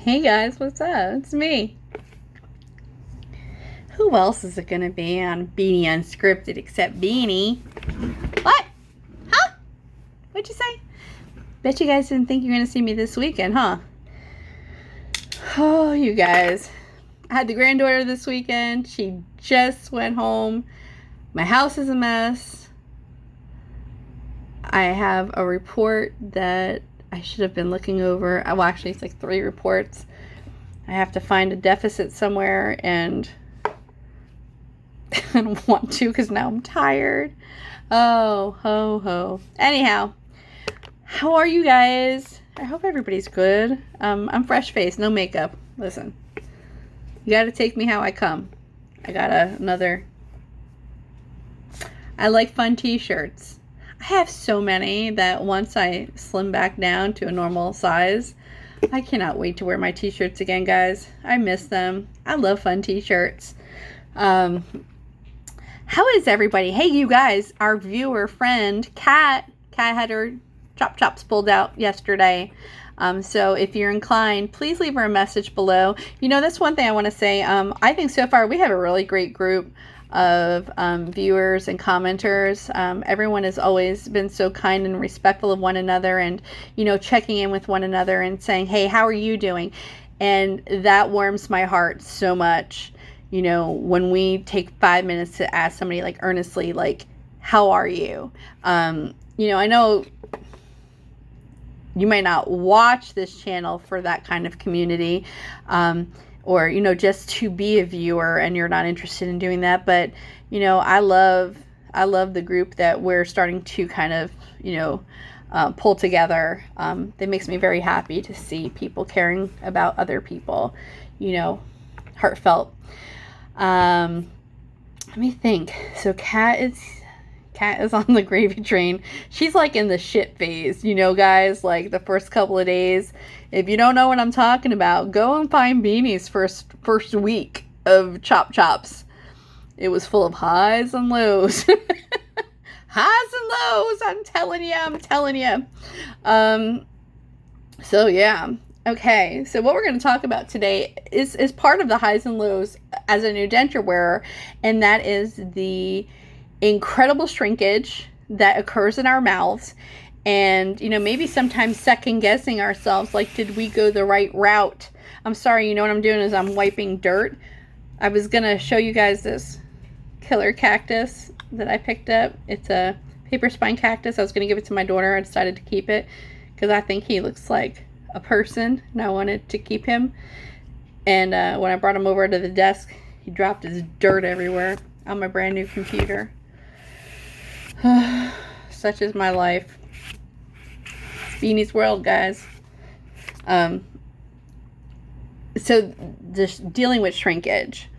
Hey guys, what's up? It's me. Who else is it gonna be on Beanie Unscripted except Beanie? What? Huh? What'd you say? Bet you guys didn't think you're gonna see me this weekend, huh? Oh, you guys. I had the granddaughter this weekend. She just went home. My house is a mess. I have a report that I should have been looking over. Well, actually, it's like 3 reports. I have to find a deficit somewhere, and I don't want to because now I'm tired. Oh, ho, ho. Anyhow, how are you guys? I hope everybody's good. I'm fresh-faced, no makeup. Listen, you got to take me how I come. I got another... I like fun t-shirts. I have so many that once I slim back down to a normal size, I cannot wait to wear my t-shirts again, guys. I miss them. I love fun t-shirts. How is everybody? Hey, you guys, our viewer friend, Kat had her chop chops pulled out yesterday. So if you're inclined, please leave her a message below. You know, that's one thing I want to say. I think so far we have a really great group of viewers and commenters. Everyone has always been so kind and respectful of one another, and you know, checking in with one another and saying, hey, how are you doing? And that warms my heart so much. You know, when we take 5 minutes to ask somebody like earnestly, like, how are you? You know, I know you might not watch this channel for that kind of community, or, you know, just to be a viewer and you're not interested in doing that. But, you know, I love the group that we're starting to kind of, you know, pull together. That makes me very happy to see people caring about other people, you know, heartfelt. Let me think. So Kat is on the gravy train. She's like in the shit phase, you know, guys, like the first couple of days. If you don't know what I'm talking about, go and find Beanie's first week of Chop Chops. It was full of highs and lows. Highs and lows, I'm telling you. So yeah. Okay, so what we're going to talk about today is part of the highs and lows as a new denture wearer, and that is the incredible shrinkage that occurs in our mouths, and, you know, maybe sometimes second guessing ourselves, like, did we go the right route? I'm sorry, you know what I'm doing is I'm wiping dirt. I was going to show you guys this killer cactus that I picked up. It's a paper spine cactus. I was going to give it to my daughter. I decided to keep it because I think he looks like a person, and I wanted to keep him. And when I brought him over to the desk, he dropped his dirt everywhere on my brand new computer. Such is my life. It's Beanie's world, guys. So just dealing with shrinkage,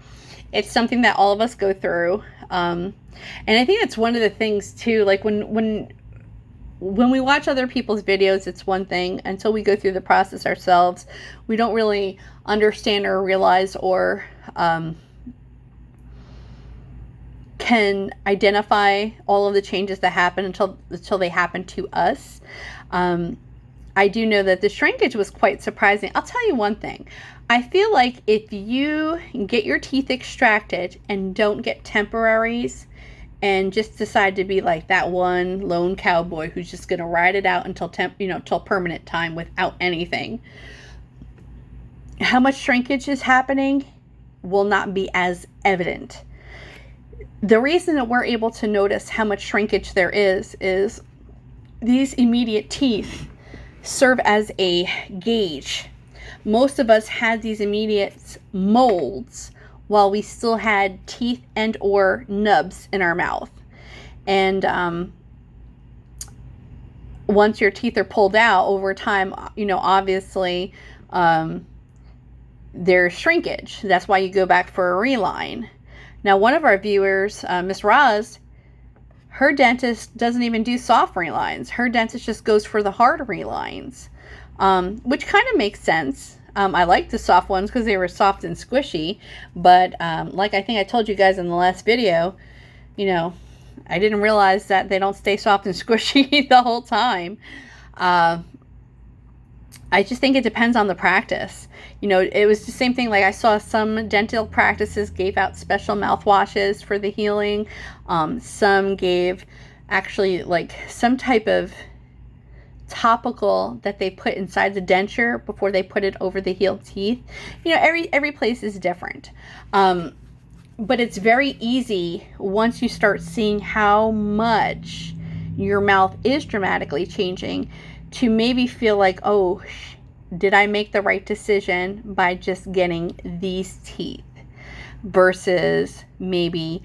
it's something that all of us go through. And I think it's one of the things too, like when we watch other people's videos, it's one thing. Until we go through the process ourselves, we don't really understand or realize or can identify all of the changes that happen until they happen to us. I do know that the shrinkage was quite surprising. I'll tell you one thing. I feel like if you get your teeth extracted and don't get temporaries, and just decide to be like that one lone cowboy who's just going to ride it out until till permanent time without anything, how much shrinkage is happening will not be as evident. The reason that we're able to notice how much shrinkage there is these immediate teeth serve as a gauge. Most of us had these immediate molds while we still had teeth and or nubs in our mouth. And once your teeth are pulled out over time, you know, obviously there's shrinkage. That's why you go back for a reline. Now, one of our viewers, Miss Roz, her dentist doesn't even do soft relines. Her dentist just goes for the hard relines, which kind of makes sense. I like the soft ones because they were soft and squishy, but like I think I told you guys in the last video, you know, I didn't realize that they don't stay soft and squishy the whole time. I just think it depends on the practice. You know, it was the same thing. Like, I saw some dental practices gave out special mouthwashes for the healing. Some gave actually like some type of topical that they put inside the denture before they put it over the healed teeth. You know, every place is different. But it's very easy once you start seeing how much your mouth is dramatically changing to maybe feel like, oh, did I make the right decision by just getting these teeth versus maybe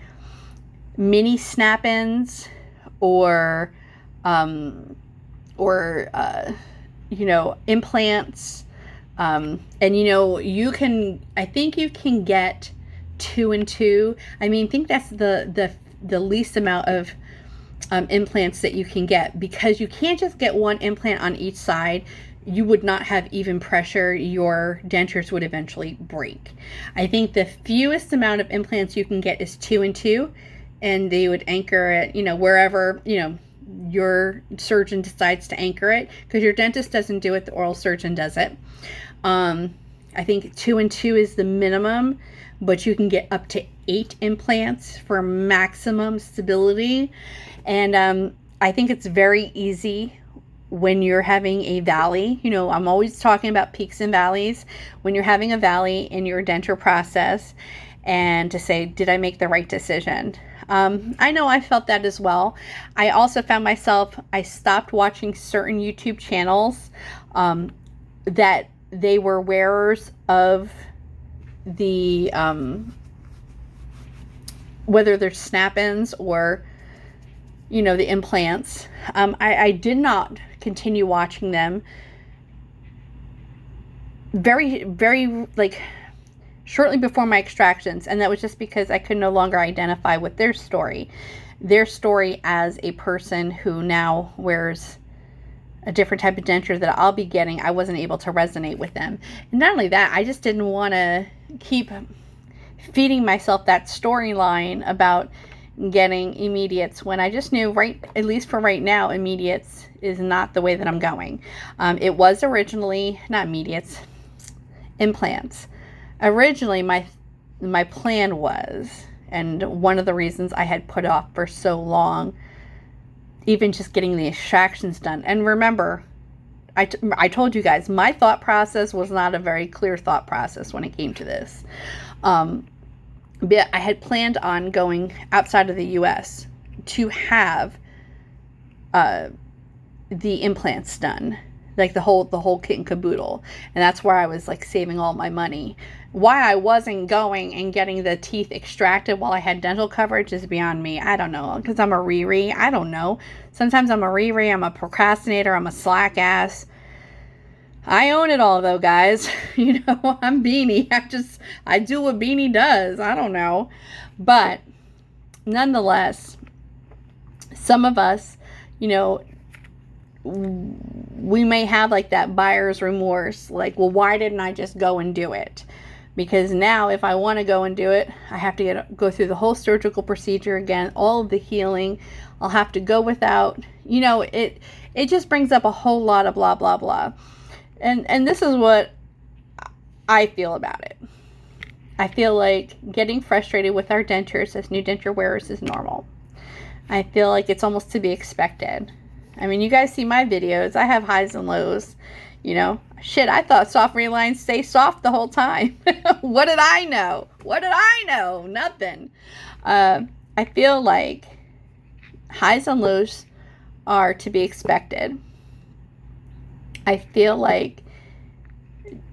mini snap-ins or you know, implants. And you know, I think you can get 2 and 2. I mean, I think that's the least amount of implants that you can get, because you can't just get one implant on each side. You would not have even pressure. Your dentures would eventually break. I think the fewest amount of implants you can get is 2 and 2, and they would anchor it, you know, wherever, you know, your surgeon decides to anchor it, because your dentist doesn't do it, the oral surgeon does it. I think 2 and 2 is the minimum, but you can get up to 8 implants for maximum stability. And I think it's very easy when you're having a valley. You know, I'm always talking about peaks and valleys. When you're having a valley in your denture process, and to say, did I make the right decision? I know I felt that as well. I also found myself, I stopped watching certain YouTube channels that they were wearers of the, whether they're snap-ins or, you know, the implants. I did not continue watching them. Very, very, like, shortly before my extractions, and that was just because I could no longer identify with their story as a person who now wears a different type of denture that I'll be getting. I wasn't able to resonate with them. And not only that, I just didn't want to keep feeding myself that storyline about getting immediates, when I just knew, right, at least for right now, immediates is not the way that I'm going. It was originally not immediates, implants. Originally, my plan was, and one of the reasons I had put off for so long, even just getting the extractions done. And remember, I told you guys, my thought process was not a very clear thought process when it came to this. But I had planned on going outside of the U.S. to have the implants done, like the whole kit and caboodle. And that's where I was like saving all my money. Why I wasn't going and getting the teeth extracted while I had dental coverage is beyond me. I don't know, because I'm a Riri. I don't know. Sometimes I'm a Riri. I'm a procrastinator. I'm a slack ass. I own it all, though, guys. You know, I'm Beanie. I do what Beanie does. I don't know. But nonetheless, some of us, you know, we may have like that buyer's remorse. Like, well, why didn't I just go and do it? Because now if I want to go and do it, I have to go through the whole surgical procedure again, all of the healing. I'll have to go without, you know, it just brings up a whole lot of blah, blah, blah. And this is what I feel about it. I feel like getting frustrated with our dentures as new denture wearers is normal. I feel like it's almost to be expected. I mean, you guys see my videos. I have highs and lows, you know. Shit, I thought soft relines stay soft the whole time. What did I know? Nothing. I feel like highs and lows are to be expected. I feel like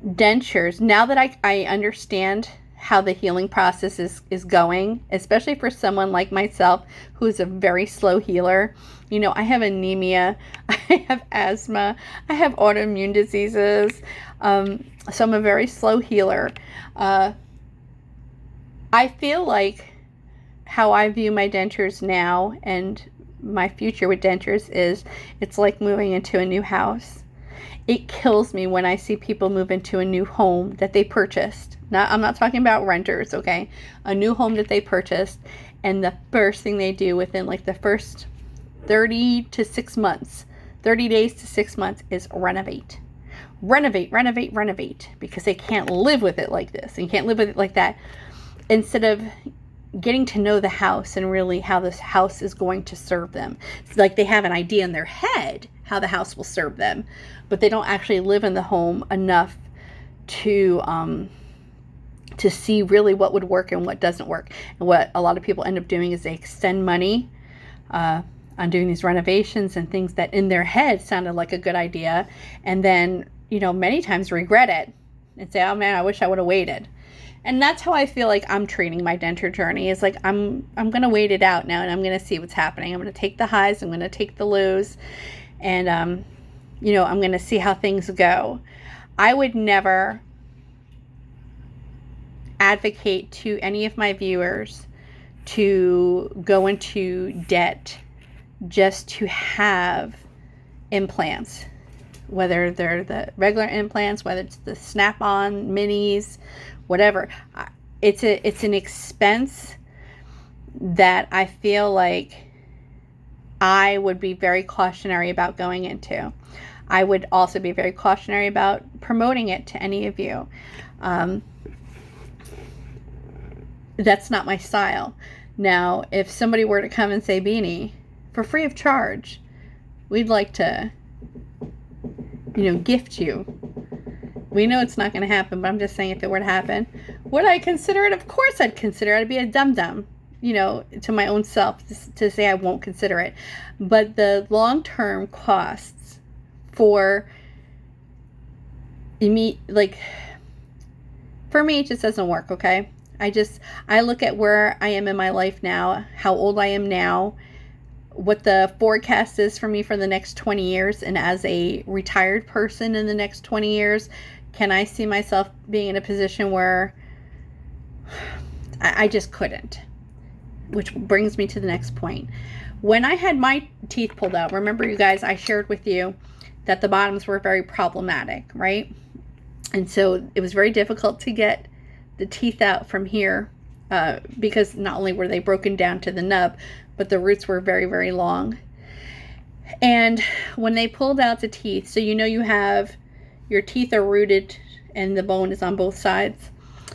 dentures, now that I understand how the healing process is going, especially for someone like myself who's a very slow healer. You know, I have anemia, I have asthma, I have autoimmune diseases, so I'm a very slow healer. I feel like how I view my dentures now and my future with dentures is, it's like moving into a new house. It kills me when I see people move into a new home that they purchased. I'm not talking about renters, okay? A new home that they purchased, and the first thing they do within like the first 30 days to 6 months is renovate. renovate, renovate, renovate, because they can't live with it like this and can't live with it like that, instead of getting to know the house and really how this house is going to serve them. It's like they have an idea in their head how the house will serve them, but they don't actually live in the home enough to see really what would work and what doesn't work. And what a lot of people end up doing is they extend money on doing these renovations and things that in their head sounded like a good idea, and then, you know, many times regret it and say, oh man, I wish I would have waited. And that's how I feel like I'm treating my denture journey. Is like I'm going to wait it out now, and I'm going to see what's happening. I'm going to take the highs, I'm going to take the lows, and you know, I'm going to see how things go. I would never advocate to any of my viewers to go into debt just to have implants, whether they're the regular implants, whether it's the snap-on minis, whatever. It's an expense that I feel like I would be very cautionary about going into. I would also be very cautionary about promoting it to any of you. That's not my style. Now, if somebody were to come and say, Beanie, for free of charge, we'd like to, you know, gift you. We know it's not going to happen, but I'm just saying, if it were to happen, would I consider it? Of course I'd consider it. I'd be a dum-dum, you know, to my own self to say I won't consider it. But the long-term costs for me, like, for me, it just doesn't work, okay? I look at where I am in my life now, how old I am now, what the forecast is for me for the next 20 years, and as a retired person in the next 20 years, can I see myself being in a position where I just couldn't? Which brings me to the next point. When I had my teeth pulled out, remember you guys, I shared with you that the bottoms were very problematic, right? And so it was very difficult to get the teeth out from here because not only were they broken down to the nub, but the roots were very, very long. And when they pulled out the teeth, so you know you have, your teeth are rooted and the bone is on both sides.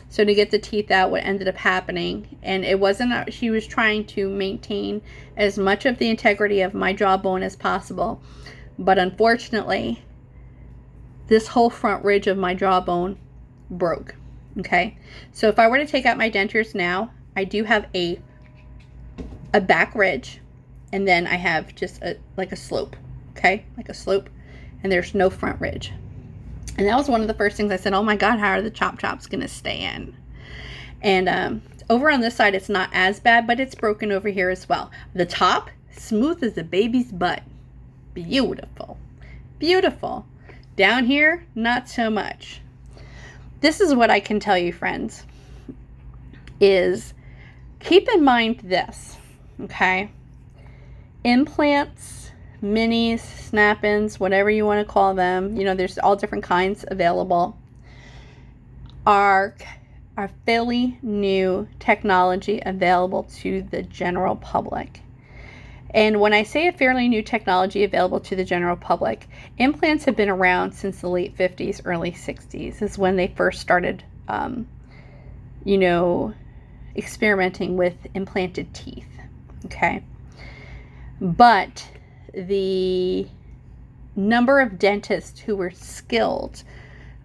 So to get the teeth out, what ended up happening, and it wasn't, she was trying to maintain as much of the integrity of my jawbone as possible. But unfortunately, this whole front ridge of my jawbone broke. Okay, so if I were to take out my dentures now, I do have a back ridge, and then I have just like a slope, okay, like a slope, and there's no front ridge. And that was one of the first things I said, oh my God, how are the chops gonna stay in? And over on this side, it's not as bad, but it's broken over here as well. The top, smooth as a baby's butt. Beautiful, beautiful. Down here, not so much. This is what I can tell you, friends, is keep in mind this, okay? Implants, minis, snap-ins, whatever you want to call them, you know, there's all different kinds available, are fairly new technology available to the general public. And when I say a fairly new technology available to the general public, implants have been around since the late 50s, early 60s is when they first started, you know, experimenting with implanted teeth, okay? But the number of dentists who were skilled,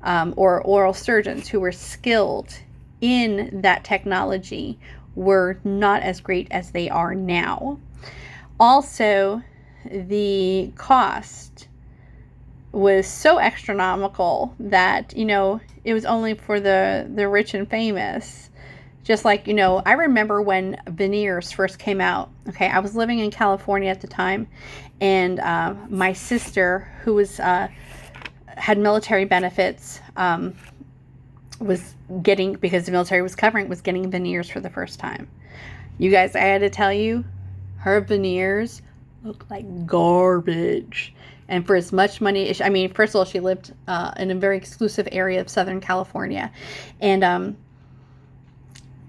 or oral surgeons who were skilled in that technology were not as great as they are now. Also, the cost was so astronomical that, you know, it was only for the rich and famous. Just like, you know, I remember when veneers first came out. Okay, I was living in California at the time, and my sister, who was had military benefits, was getting, because the military was covering, was getting veneers for the first time. You guys, I had to tell you, her veneers look like garbage. And for as much money, I mean, first of all, she lived in a very exclusive area of Southern California. And,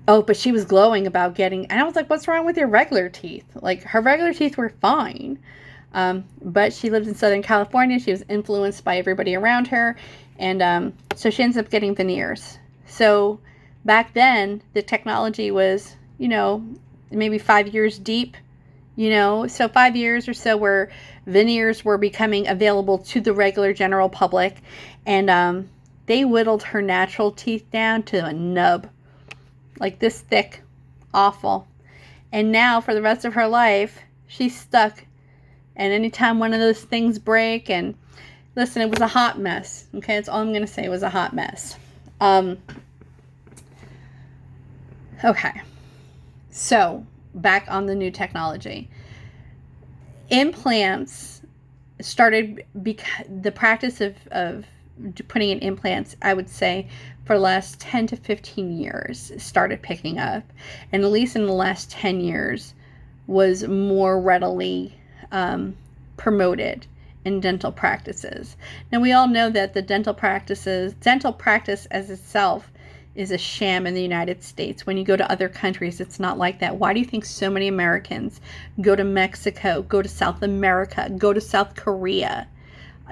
oh, but she was glowing about getting, and I was like, what's wrong with your regular teeth? Like, her regular teeth were fine. But she lived in Southern California. She was influenced by everybody around her. And so she ends up getting veneers. So back then, the technology was, maybe 5 years deep. So 5 years or so where veneers were becoming available to the regular general public. And they whittled her natural teeth down to a nub. Like this thick. Awful. And now for the rest of her life, she's stuck. And anytime one of those things break, and listen, it was a hot mess. Okay, that's all I'm going to say. It was a hot mess. Okay. So, back on the new technology. Implants started, the practice of putting in implants, I would say, for the last 10 to 15 years started picking up. And at least in the last 10 years was more readily promoted in dental practices. Now, we all know that the dental practice as itself is a sham in the United States. When you go to other countries, it's not like that. Why do you think so many Americans go to Mexico, go to South America, go to South Korea?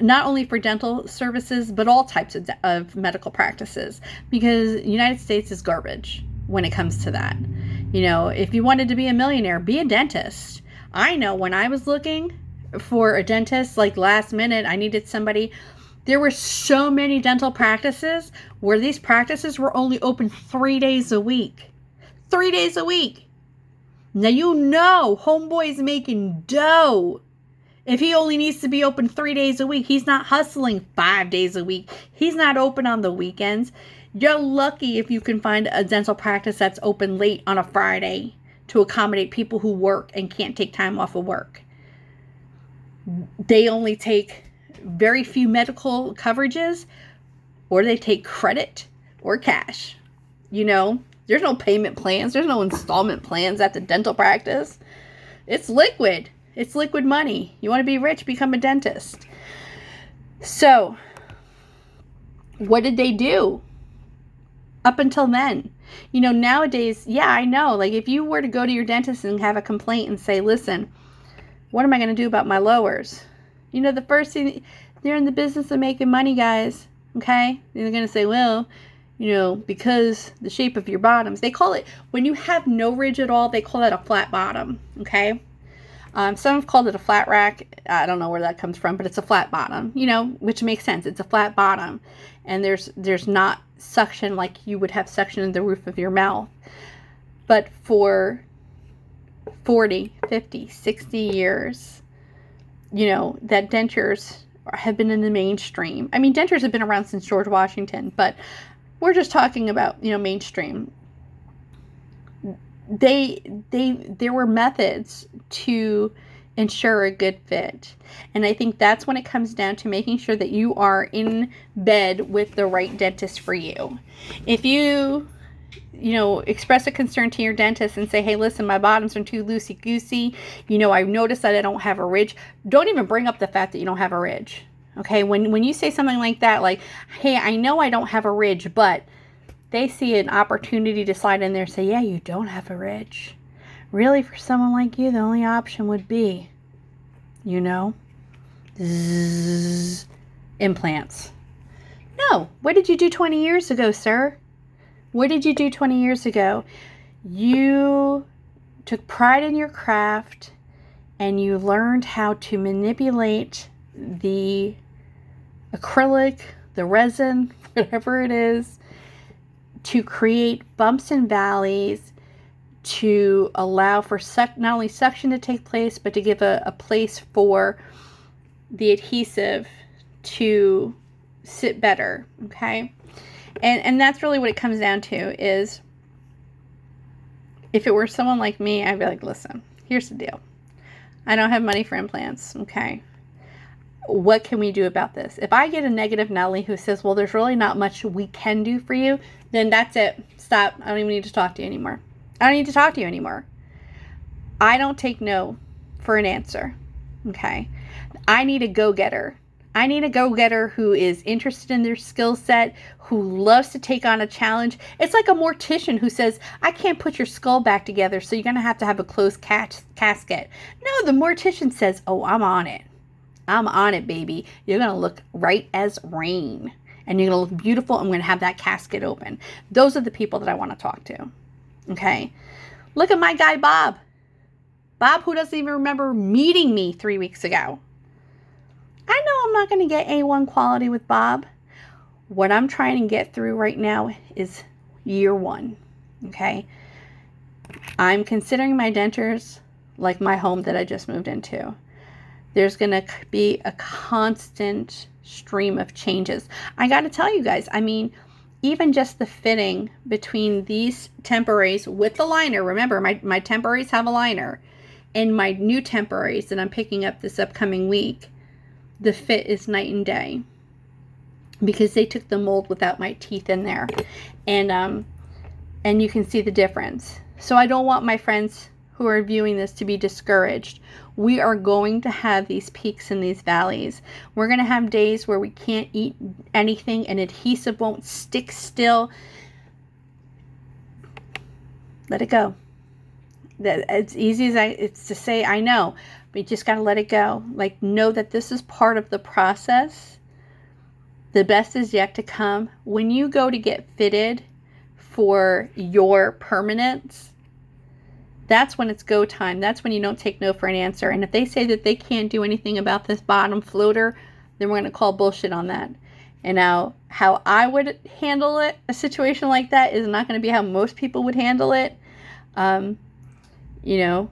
Not only for dental services, but all types of medical practices, because the United States is garbage when it comes to that. If you wanted to be a millionaire, be a dentist. I know when I was looking for a dentist, like last minute, I needed somebody. There were so many dental practices where these practices were only open 3 days a week. 3 days a week. Now, homeboy's making dough. If he only needs to be open 3 days a week, he's not hustling 5 days a week. He's not open on the weekends. You're lucky if you can find a dental practice that's open late on a Friday to accommodate people who work and can't take time off of work. They only take very few medical coverages, or they take credit or cash. There's no payment plans. There's no installment plans at the dental practice. It's liquid. It's liquid money. You want to be rich, become a dentist. So, what did they do up until then? Nowadays, yeah, I know. Like, if you were to go to your dentist and have a complaint and say, listen, what am I going to do about my lowers? The first thing, they're in the business of making money, guys. Okay? They're going to say, well, because the shape of your bottoms. They call it, when you have no ridge at all, they call that a flat bottom. Okay? Some have called it a flat rack. I don't know where that comes from, but it's a flat bottom, which makes sense. It's a flat bottom. And there's not suction like you would have suction in the roof of your mouth. But for 40, 50, 60 years, that dentures have been in the mainstream. I mean, dentures have been around since George Washington, but we're just talking about, mainstream. There were methods to ensure a good fit. And I think that's when it comes down to making sure that you are in bed with the right dentist for you. If you express a concern to your dentist and say, hey, listen, my bottoms are too loosey-goosey. I've noticed that I don't have a ridge. Don't even bring up the fact that you don't have a ridge. Okay? When you say something like that, like, hey, I know I don't have a ridge, but they see an opportunity to slide in there and say, yeah, you don't have a ridge. Really, for someone like you, the only option would be, implants. No. What did you do 20 years ago, sir? What did you do 20 years ago? You took pride in your craft and you learned how to manipulate the acrylic, the resin, whatever it is, to create bumps and valleys, to allow for not only suction to take place, but to give a place for the adhesive to sit better, okay? And that's really what it comes down to is, if it were someone like me, I'd be like, listen, here's the deal. I don't have money for implants, okay? What can we do about this? If I get a negative Nelly who says, well, there's really not much we can do for you, then that's it. Stop. I don't even need to talk to you anymore. I don't need to talk to you anymore. I don't take no for an answer, okay? I need a go-getter. I need a go-getter who is interested in their skill set, who loves to take on a challenge. It's like a mortician who says, I can't put your skull back together, so you're going to have a closed casket. No, the mortician says, oh, I'm on it. I'm on it, baby. You're going to look right as rain. And you're going to look beautiful. I'm going to have that casket open. Those are the people that I want to talk to. Okay? Look at my guy, Bob. Bob, who doesn't even remember meeting me 3 weeks ago. I know I'm not going to get A1 quality with Bob. What I'm trying to get through right now is year 1. Okay? I'm considering my dentures like my home that I just moved into. There's going to be a constant stream of changes. I got to tell you guys, I mean, even just the fitting between these temporaries with the liner. Remember, my temporaries have a liner. And my new temporaries that I'm picking up this upcoming week, the fit is night and day. Because they took the mold without my teeth in there. And you can see the difference. So I don't want my friends who are viewing this to be discouraged. We are going to have these peaks and these valleys. We're going to have days where we can't eat anything and adhesive won't stick still. Let it go. That it's easy as it's to say, I know, but you just got to let it go. Like, know that this is part of the process. The best is yet to come. When you go to get fitted for your permanence, that's when it's go time. That's when you don't take no for an answer. And if they say that they can't do anything about this bottom floater, then we're going to call bullshit on that. And now, how I would handle it, a situation like that, is not going to be how most people would handle it. You know,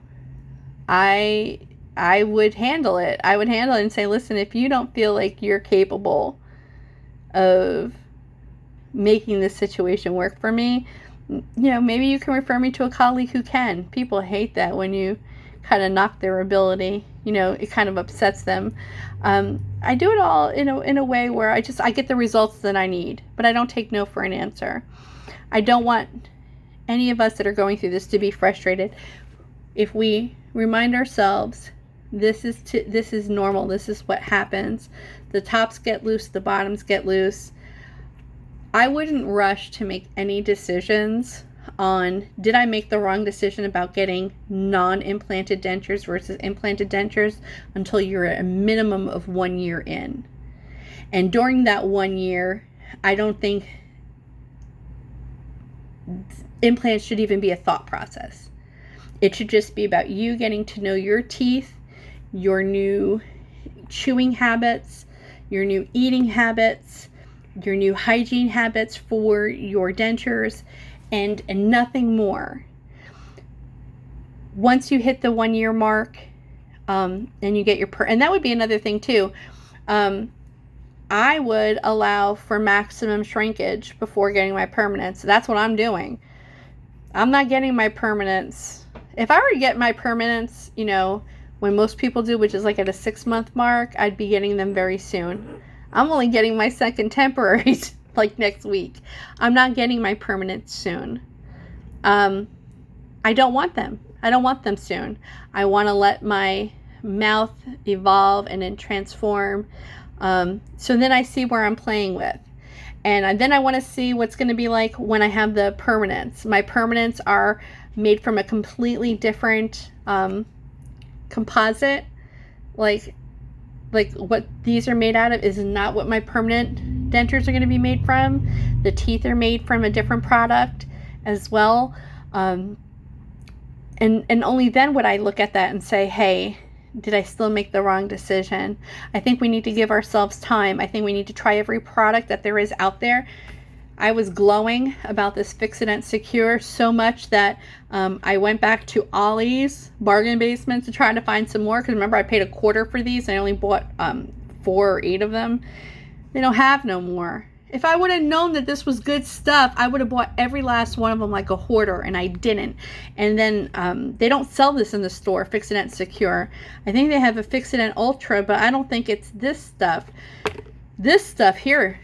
I would handle it. I would handle it and say, listen, if you don't feel like you're capable of making this situation work for me, you know, maybe you can refer me to a colleague who can. People hate that when you kind of knock their ability. You know, it kind of upsets them. I do it all in a way where I get the results that I need, but I don't take no for an answer. I don't want any of us that are going through this to be frustrated. If we remind ourselves, this is normal. This is what happens. The tops get loose, the bottoms get loose. I wouldn't rush to make any decisions on, did I make the wrong decision about getting non-implanted dentures versus implanted dentures, until you're at a minimum of 1 year in. And during that 1 year, I don't think implants should even be a thought process. It should just be about you getting to know your teeth, your new chewing habits, your new eating habits, your new hygiene habits for your dentures, and nothing more. Once you hit the 1 year mark, and you get your and that would be another thing too. I would allow for maximum shrinkage before getting my permanence. That's what I'm doing. I'm not getting my permanence. If I were to get my permanence, you know, when most people do, which is like at a 6-month mark, I'd be getting them very soon. I'm only getting my second temporaries like next week. I'm not getting my permanent soon. I don't want them. I don't want them soon. I want to let my mouth evolve and then transform. So then I see where I'm playing with. And then I want to see what's going to be like when I have the permanents. My permanents are made from a completely different composite. Like what these are made out of is not what my permanent dentures are going to be made from. The teeth are made from a different product as well. And only then would I look at that and say, hey, did I still make the wrong decision? I think we need to give ourselves time. I think we need to try every product that there is out there. I was glowing about this Fix-It Secure so much that I went back to Ollie's bargain basement to try to find some more. Because remember, I paid $25 for these. I only bought 4 or 8 of them. They don't have no more. If I would have known that this was good stuff, I would have bought every last one of them like a hoarder, and I didn't. And then they don't sell this in the store, Fix-It Secure. I think they have a Fix-It Ultra, but I don't think it's this stuff. This stuff here,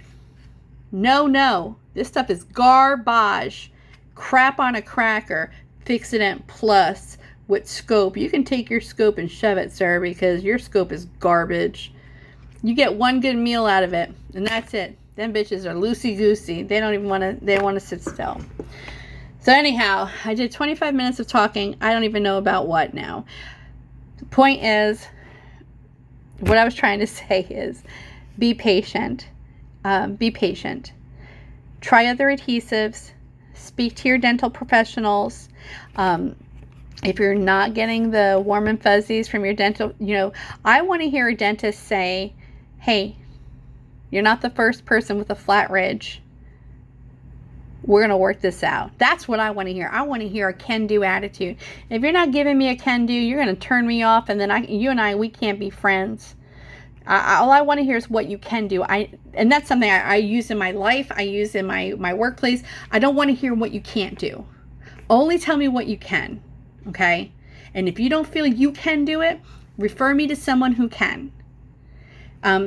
no. This stuff is garbage. Crap on a cracker. Fix-It Plus with scope. You can take your scope and shove it, sir, because your scope is garbage. You get one good meal out of it, and that's it. Them bitches are loosey-goosey. They don't even want to, they want to sit still. So anyhow, I did 25 minutes of talking. I don't even know about what now. The point is, what I was trying to say is, be patient. Be patient. Try other adhesives. Speak to your dental professionals. If you're not getting the warm and fuzzies from your dental, you know, I want to hear a dentist say, hey, you're not the first person with a flat ridge. We're going to work this out. That's what I want to hear. I want to hear a can-do attitude. If you're not giving me a can-do, you're going to turn me off, and then you and I, we can't be friends. All I want to hear is what you can do. And that's something I use in my life. I use in my workplace. I don't want to hear what you can't do. Only tell me what you can. Okay? And if you don't feel you can do it, refer me to someone who can.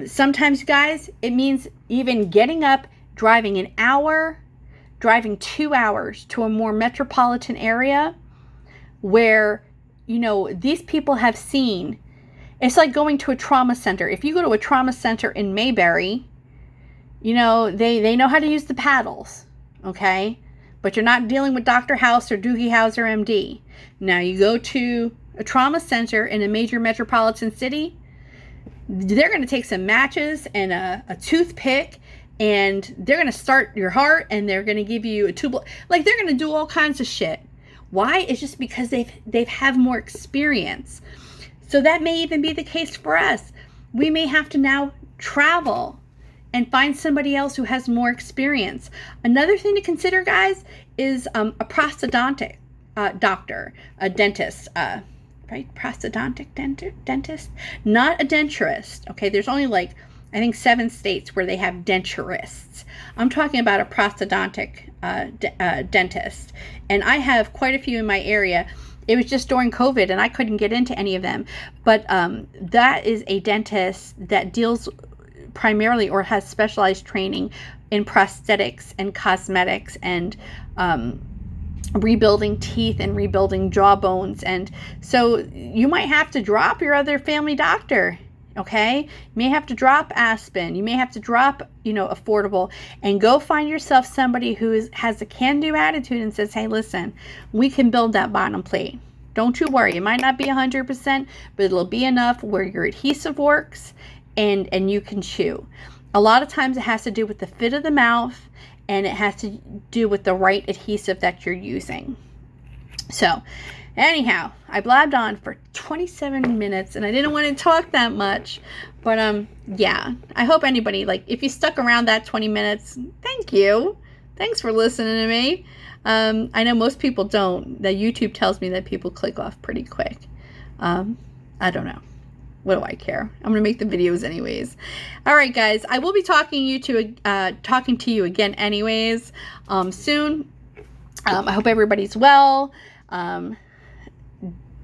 Sometimes, guys, it means even getting up, driving an hour, driving 2 hours to a more metropolitan area where, you know, these people have seen. It's like going to a trauma center. If you go to a trauma center in Mayberry, you know, they know how to use the paddles, okay? But you're not dealing with Dr. House or Doogie Howser, MD. Now, you go to a trauma center in a major metropolitan city, they're going to take some matches and a toothpick, and they're going to start your heart, and they're going to give you a tube. Like, they're going to do all kinds of shit. Why? It's just because they've have more experience. So that may even be the case for us. We may have to now travel and find somebody else who has more experience. Another thing to consider, guys, is a prosthodontic doctor, a dentist, right? Prosthodontic dentist, not a denturist. Okay, there's only like, I think 7 states where they have denturists. I'm talking about a prosthodontic dentist. And I have quite a few in my area. It was just during COVID and I couldn't get into any of them. But that is a dentist that deals primarily or has specialized training in prosthetics and cosmetics and rebuilding teeth and rebuilding jaw bones. And so you might have to drop your other family doctor. Okay, you may have to drop Aspen. You may have to drop, you know, Affordable, and go find yourself somebody who has a can-do attitude and says, hey, listen, we can build that bottom plate. Don't you worry. It might not be 100%, but it'll be enough where your adhesive works and you can chew. A lot of times it has to do with the fit of the mouth, and it has to do with the right adhesive that you're using. So, anyhow, I blabbed on for 27 minutes and I didn't want to talk that much. But yeah, I hope anybody, like, if you stuck around that 20 minutes, thank you. Thanks for listening to me. I know most people don't. The YouTube tells me that people click off pretty quick. I don't know. What do I care? I'm going to make the videos anyways. All right, guys. I will be talking to you again anyways soon. I hope everybody's well.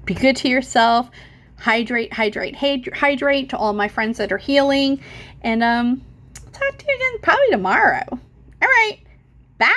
Be good to yourself. Hydrate to all my friends that are healing. And I'll talk to you again probably tomorrow. All right. Bye.